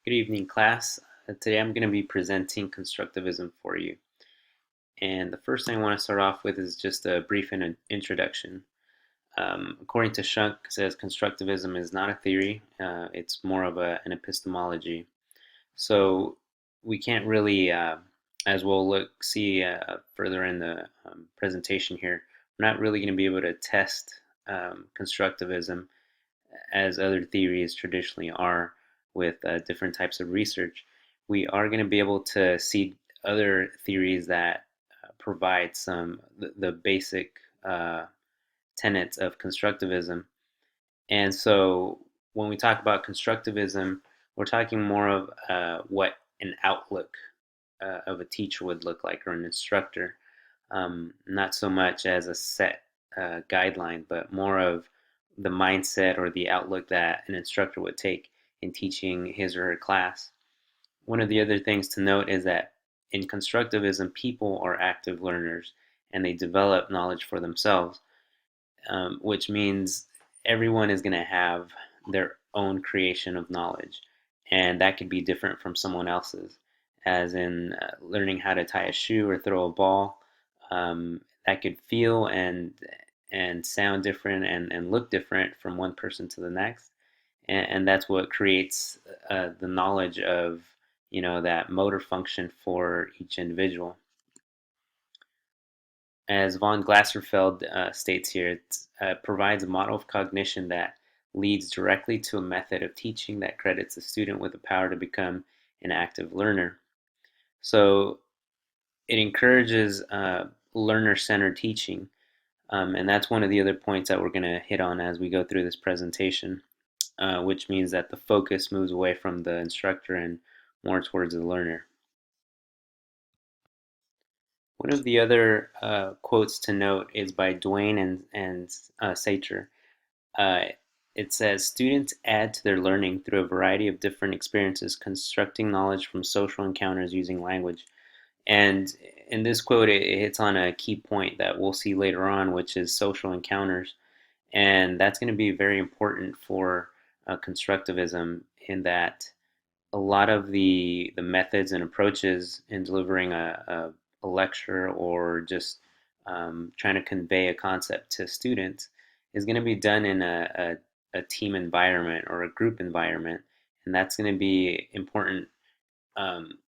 Good evening, class. Today I'm going to be presenting constructivism for you. And the first thing I want to start off with is just a brief introduction. According to Shunk, it says constructivism is not a theory, it's more of an epistemology. So we can't really, as we'll see further in the presentation here, we're not really going to be able to test constructivism as other theories traditionally are with different types of research. We are going to be able to see other theories that provide the basic tenets of constructivism. And so when we talk about constructivism, we're talking more of what an outlook of a teacher would look like, or an instructor, not so much as a set guideline, but more of the mindset or the outlook that an instructor would take in teaching his or her class. One of the other things to note is that in constructivism, people are active learners and they develop knowledge for themselves, which means everyone is going to have their own creation of knowledge, and that could be different from someone else's. As in learning how to tie a shoe or throw a ball, that could feel and sound different and look different from one person to the next, and that's what creates the knowledge of that motor function for each individual. As von Glasserfeld states here, it provides a model of cognition that leads directly to a method of teaching that credits the student with the power to become an active learner. So it encourages learner-centered teaching, and that's one of the other points that we're going to hit on as we go through this presentation, which means that the focus moves away from the instructor and more towards the learner. One of the other quotes to note is by Duane and Sater. Uh, it says, students add to their learning through a variety of different experiences, constructing knowledge from social encounters using language. And in this quote, it hits on a key point that we'll see later on, which is social encounters. And that's going to be very important for constructivism, in that a lot of the methods and approaches in delivering a lecture, or just trying to convey a concept to students, is going to be done in a team environment or a group environment. And that's going to be important um,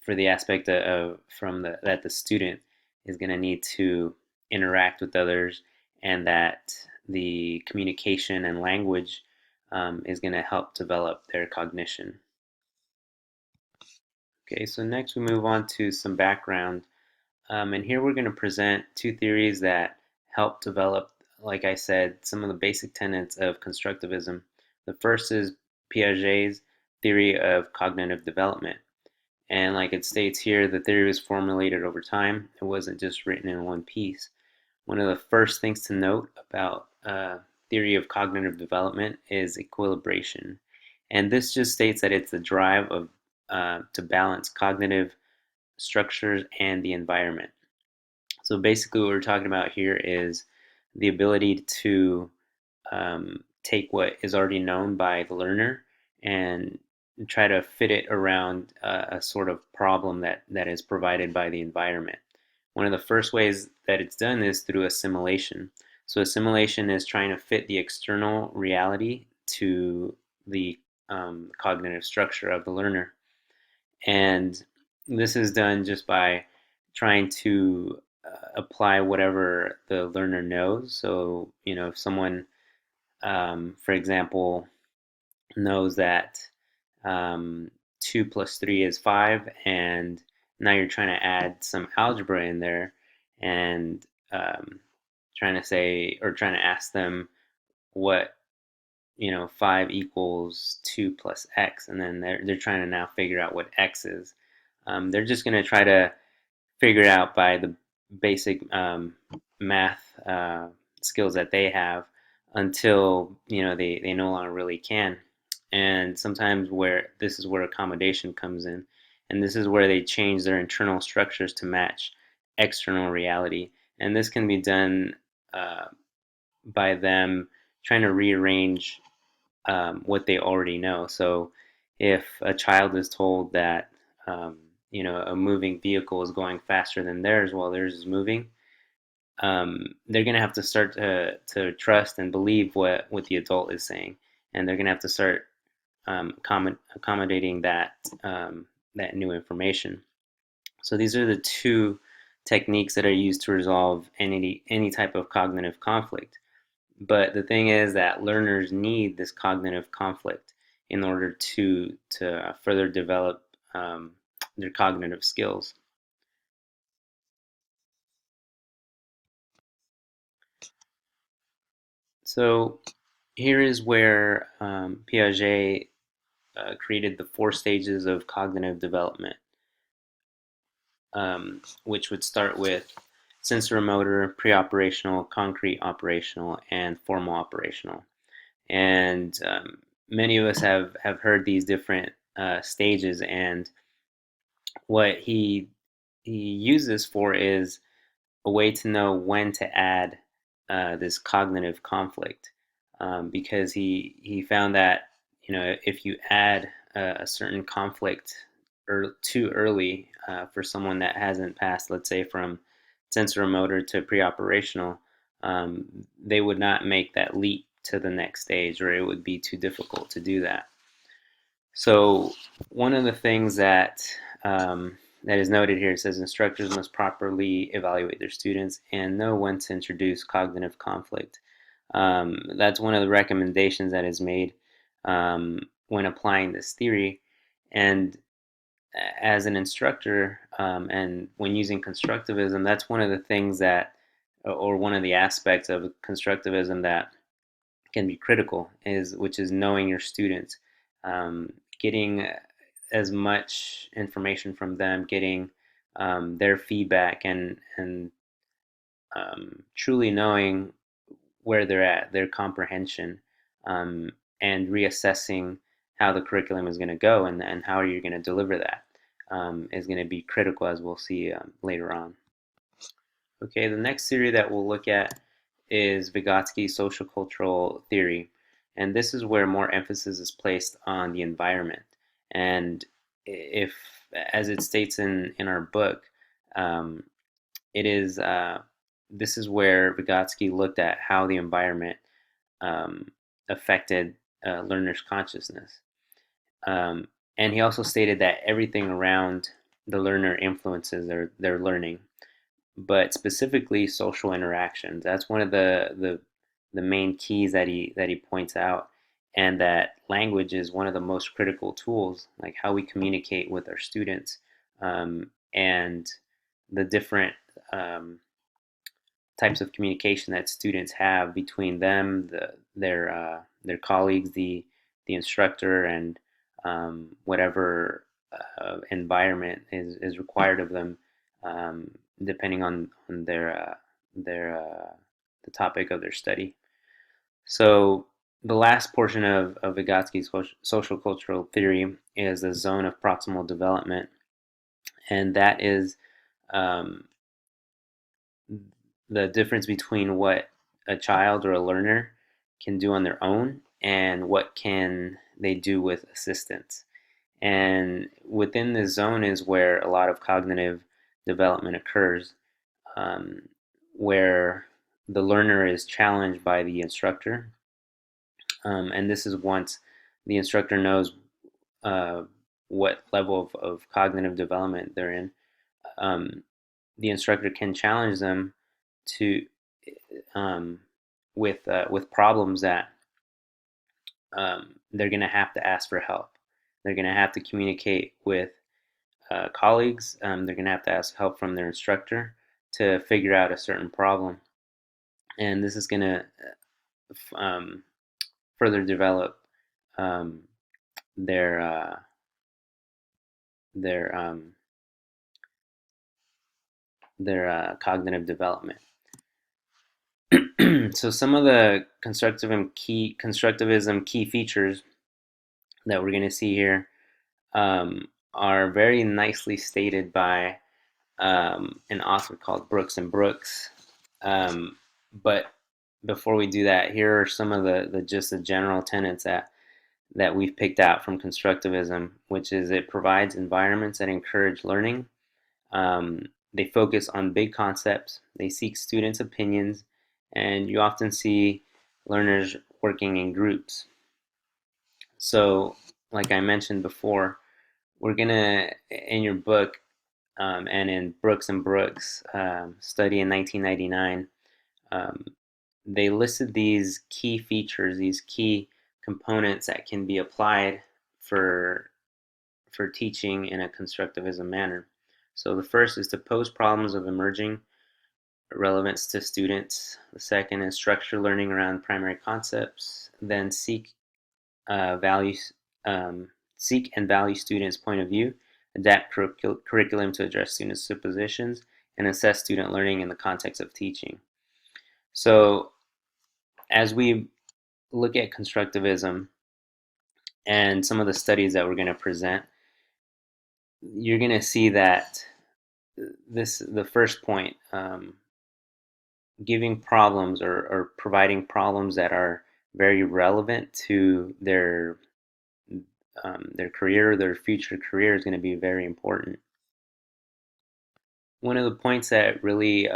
for the aspect that the student is going to need to interact with others, and that the communication and language is going to help develop their cognition. Okay, so next we move on to some background. And here we're going to present two theories that help develop, like I said, some of the basic tenets of constructivism. The first is Piaget's theory of cognitive development. And like it states here, the theory was formulated over time. It wasn't just written in one piece. One of the first things to note about theory of cognitive development is equilibration. And this just states that it's the drive of to balance cognitive structures and the environment. So basically, what we're talking about here is the ability to take what is already known by the learner and try to fit it around a sort of problem that is provided by the environment. One of the first ways that it's done is through assimilation. So assimilation is trying to fit the external reality to the cognitive structure of the learner. And this is done just by trying to apply whatever the learner knows. So, if someone, for example, knows that 2 plus 3 is 5, and now you're trying to add some algebra in there, and trying to say, or trying to ask them what 5 equals 2 plus x, and then they're trying to now figure out what x is. They're just going to try to figure it out by the basic math skills that they have, until they no longer really can. And sometimes where this is where accommodation comes in, and this is where they change their internal structures to match external reality. And this can be done by them trying to rearrange what they already know. So if a child is told that a moving vehicle is going faster than theirs while theirs is moving, they're going to have to start to trust and believe what the adult is saying, and they're going to have to start accommodating that new information. So these are the two techniques that are used to resolve any type of cognitive conflict. But the thing is that learners need this cognitive conflict in order to further develop their cognitive skills. So here is where Piaget created the 4 stages of cognitive development, which would start with sensorimotor, pre-operational, concrete operational, and formal operational. And many of us have heard these different stages, and what he uses for is a way to know when to add this cognitive conflict, because he found that if you add a certain conflict too early for someone that hasn't passed, let's say from sensorimotor to pre-operational, they would not make that leap to the next stage, or it would be too difficult to do that. So one of the things that is noted here, it says instructors must properly evaluate their students and know when to introduce cognitive conflict. That's one of the recommendations that is made when applying this theory. And as an instructor, and when using constructivism, that's one of the things or one of the aspects of constructivism that can be critical, which is knowing your students, getting as much information from them, getting their feedback, and truly knowing where they're at, their comprehension, and reassessing how the curriculum is going to go, and how you're going to deliver that, is going to be critical, as we'll see later on. Okay, the next theory that we'll look at is Vygotsky's social cultural theory. And this is where more emphasis is placed on the environment. And if, as it states in our book, um, it is this is where Vygotsky looked at how the environment um, affected learners' consciousness. Um, and he also stated that everything around the learner influences their learning, but specifically social interactions. That's one of the main keys that he points out, and that language is one of the most critical tools, like how we communicate with our students, and the different types of communication that students have between them, their colleagues, the instructor, and whatever environment is required of them, depending on the topic of their study. So the last portion of Vygotsky's social cultural theory is the zone of proximal development, and that is um, the difference between what a child or a learner can do on their own and what can they do with assistance. And within this zone is where a lot of cognitive development occurs, um, where the learner is challenged by the instructor. And this is once the instructor knows uh, what level of cognitive development they're in. Um, the instructor can challenge them to um, with problems that they're going to have to ask for help. They're going to have to communicate with colleagues. They're going to have to ask help from their instructor to figure out a certain problem, and this is going to um, further develop um, their their um, their cognitive development. So some of the constructivism key features that we're going to see here are very nicely stated by an author called Brooks and Brooks. But before we do that, here are some of the just the general tenets that that we've picked out from constructivism, which is it provides environments that encourage learning. They focus on big concepts, they seek students' opinions, and you often see learners working in groups. So, like I mentioned before, we're gonna, in your book, and in Brooks and Brooks study in 1999, um, they listed these key features, these key components that can be applied for for teaching in a constructivism manner. So the first is to pose problems of emerging relevance to students. The second is structure learning around primary concepts. Then values, seek and value students' point of view, adapt curriculum to address students' suppositions, and assess student learning in the context of teaching. So as we look at constructivism and some of the studies that we're going to present, you're going to see that the first point, giving problems or providing problems that are very relevant to their career, their future career, is going to be very important. One of the points that really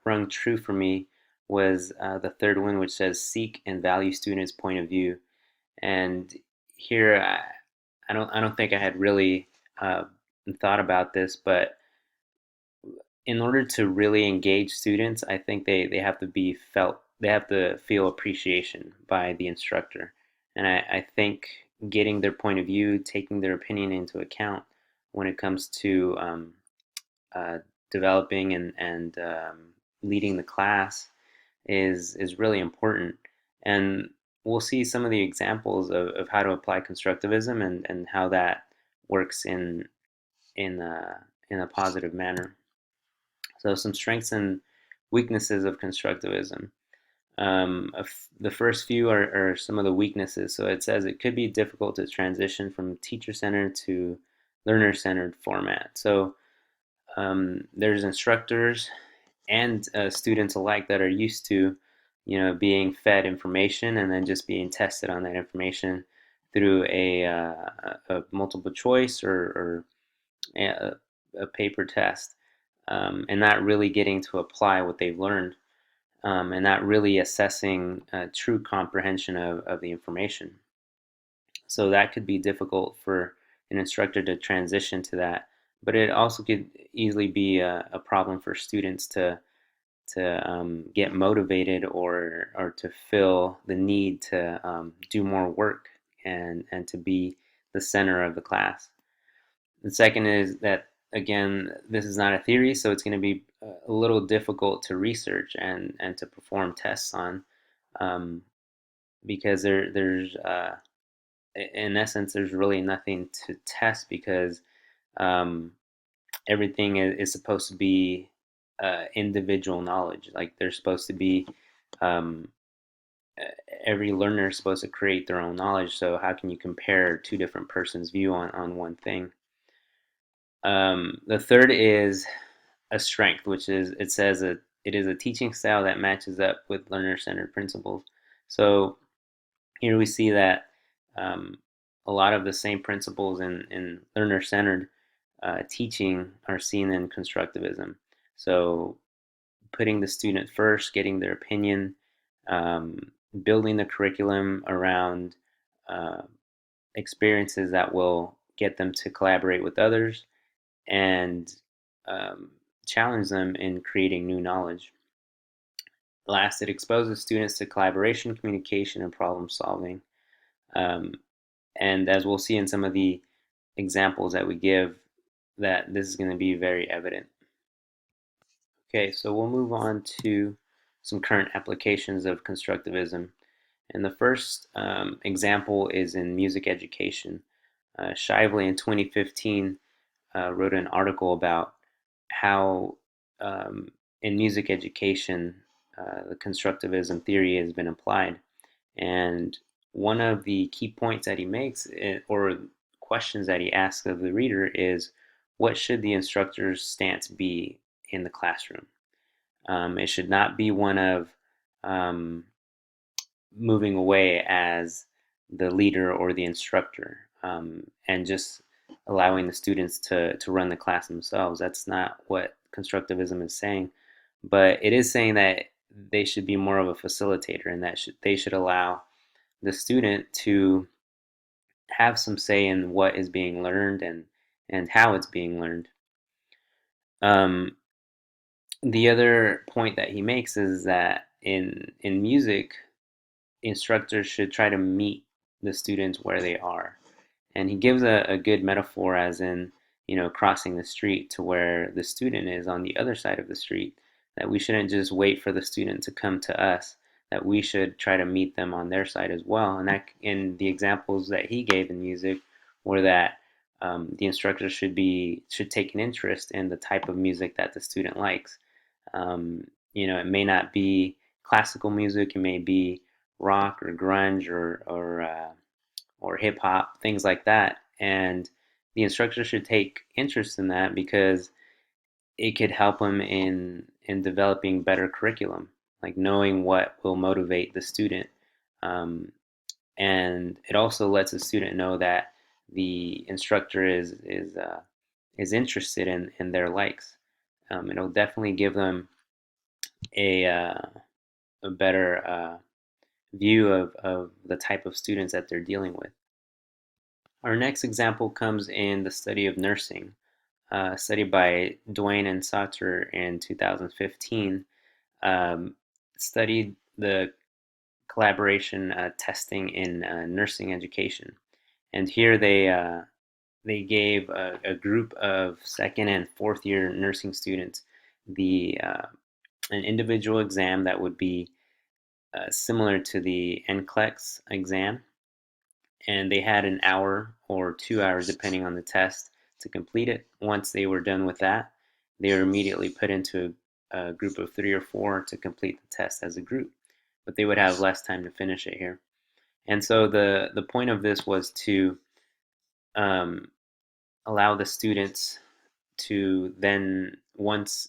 rung true for me was the third one, which says seek and value students' point of view. And here, I don't think I had really thought about this, but in order to really engage students, I think they have to be felt, they have to feel appreciation by the instructor. And I think getting their point of view, taking their opinion into account when it comes to uh, developing and leading the class is really important. And we'll see some of the examples of how to apply constructivism and how that works in a positive manner. So some strengths and weaknesses of constructivism. The first few are some of the weaknesses. So it says it could be difficult to transition from teacher-centered to learner-centered format. So there's instructors and students alike that are used to, being fed information and then just being tested on that information through a multiple choice or a, a paper test, and not really getting to apply what they've learned, and not really assessing true comprehension of the information. So that could be difficult for an instructor to transition to that, but it also could easily be a problem for students to get motivated or to feel the need to do more work and to be the center of the class. The second is that, again, this is not a theory, so it's going to be a little difficult to research and to perform tests on, um, because there's in essence there's really nothing to test because um, everything is supposed to be individual knowledge. Like they're supposed to be um, every learner is supposed to create their own knowledge. So how can you compare two different persons' view on one thing? The third is a strength, which is it says that it is a teaching style that matches up with learner-centered principles. So here we see that um, a lot of the same principles in learner-centered teaching are seen in constructivism. So putting the student first, getting their opinion, um, building the curriculum around uh, experiences that will get them to collaborate with others and um, challenge them in creating new knowledge. Last, it exposes students to collaboration, communication, and problem solving. Um, and as we'll see in some of the examples that we give, that this is going to be very evident. Okay, so we'll move on to some current applications of constructivism. And the first example is in music education. Shively in 2015 wrote an article about how in music education the constructivism theory has been applied. And one of the key points that he makes, or questions that he asks of the reader, is what should the instructor's stance be in the classroom? It should not be one of um, moving away as the leader or the instructor, and just allowing the students to run the class themselves. That's not what constructivism is saying, but it is saying that they should be more of a facilitator, and that they should allow the student to have some say in what is being learned and how it's being learned. Um, the other point that he makes is that in music, instructors should try to meet the students where they are. And he gives a good metaphor, as in, crossing the street to where the student is on the other side of the street, that we shouldn't just wait for the student to come to us, that we should try to meet them on their side as well. And that, in the examples that he gave in music, were that the instructor should take an interest in the type of music that the student likes. It may not be classical music; it may be rock or grunge or hip hop, things like that. And the instructor should take interest in that because it could help them in developing better curriculum, like knowing what will motivate the student. Um, and it also lets the student know that the instructor is interested in their likes. It'll definitely give them a a better view of the type of students that they're dealing with. Our next example comes in the study of nursing, a study by Duane and Sauter in 2015, studied the collaboration testing in nursing education. And here they gave a group of second and fourth year nursing students the an individual exam that would be similar to the NCLEX exam, and they had an hour or 2 hours, depending on the test, to complete it. Once they were done with that, they were immediately put into a group of 3 or 4 to complete the test as a group, but they would have less time to finish it here. And so the point of this was to um, allow the students to then, once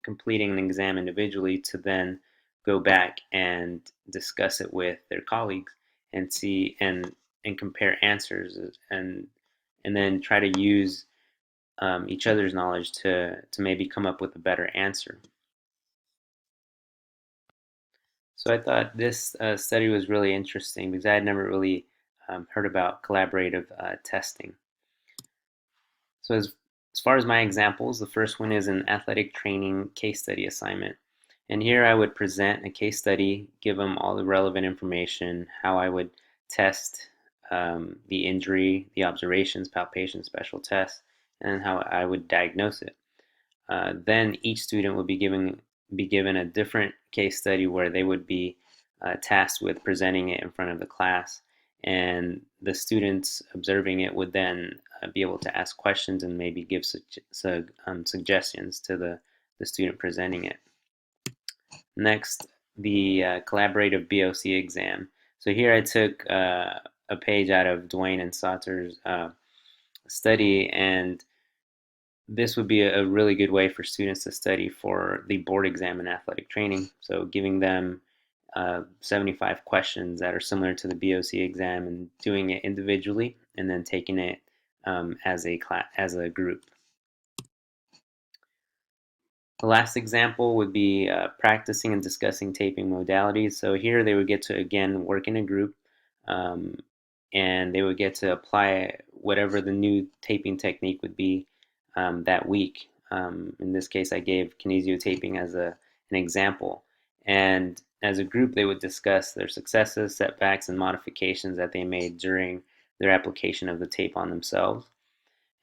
completing an exam individually, to then go back and discuss it with their colleagues and see and compare answers, and then try to use each other's knowledge to maybe come up with a better answer. So I thought this study was really interesting because I had never really heard about collaborative testing. So as far as my examples, the first one is an athletic training case study assignment. And here I would present a case study, give them all the relevant information, how I would test the injury, the observations, palpations, special tests, and how I would diagnose it. Then each student would be given a different case study where they would be tasked with presenting it in front of the class, and the students observing it would then be able to ask questions and maybe give suggestions to the student presenting it. Next, the collaborative BOC exam. So here I took a page out of Duane and Sauter's study, and this would be a really good way for students to study for the board exam in athletic training. So giving them 75 questions that are similar to the BOC exam and doing it individually, and then taking it as a group. The last example would be practicing and discussing taping modalities. So here they would get to, again, work in a group, um, and they would get to apply whatever the new taping technique would be that week. In this case, I gave kinesio taping as an example. And as a group, they would discuss their successes, setbacks, and modifications that they made during their application of the tape on themselves.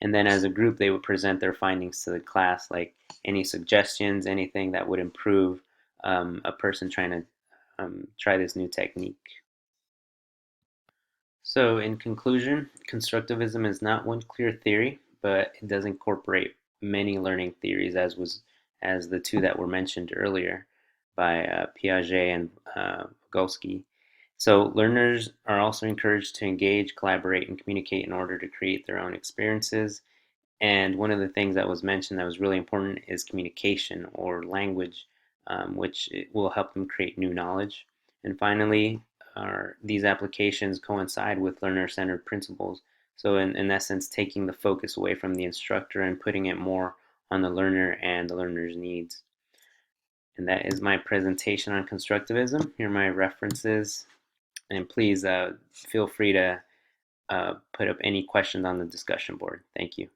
And then as a group, they would present their findings to the class, like any suggestions, anything that would improve a person trying to try this new technique. So, in conclusion, constructivism is not one clear theory, but it does incorporate many learning theories, as the two that were mentioned earlier by Piaget and Vygotsky. So, learners are also encouraged to engage, collaborate, and communicate in order to create their own experiences. And one of the things that was mentioned that was really important is communication or language, which will help them create new knowledge. And finally, these applications coincide with learner-centered principles. So in essence, taking the focus away from the instructor and putting it more on the learner and the learner's needs. And that is my presentation on constructivism. Here are my references. And please feel free to put up any questions on the discussion board. Thank you.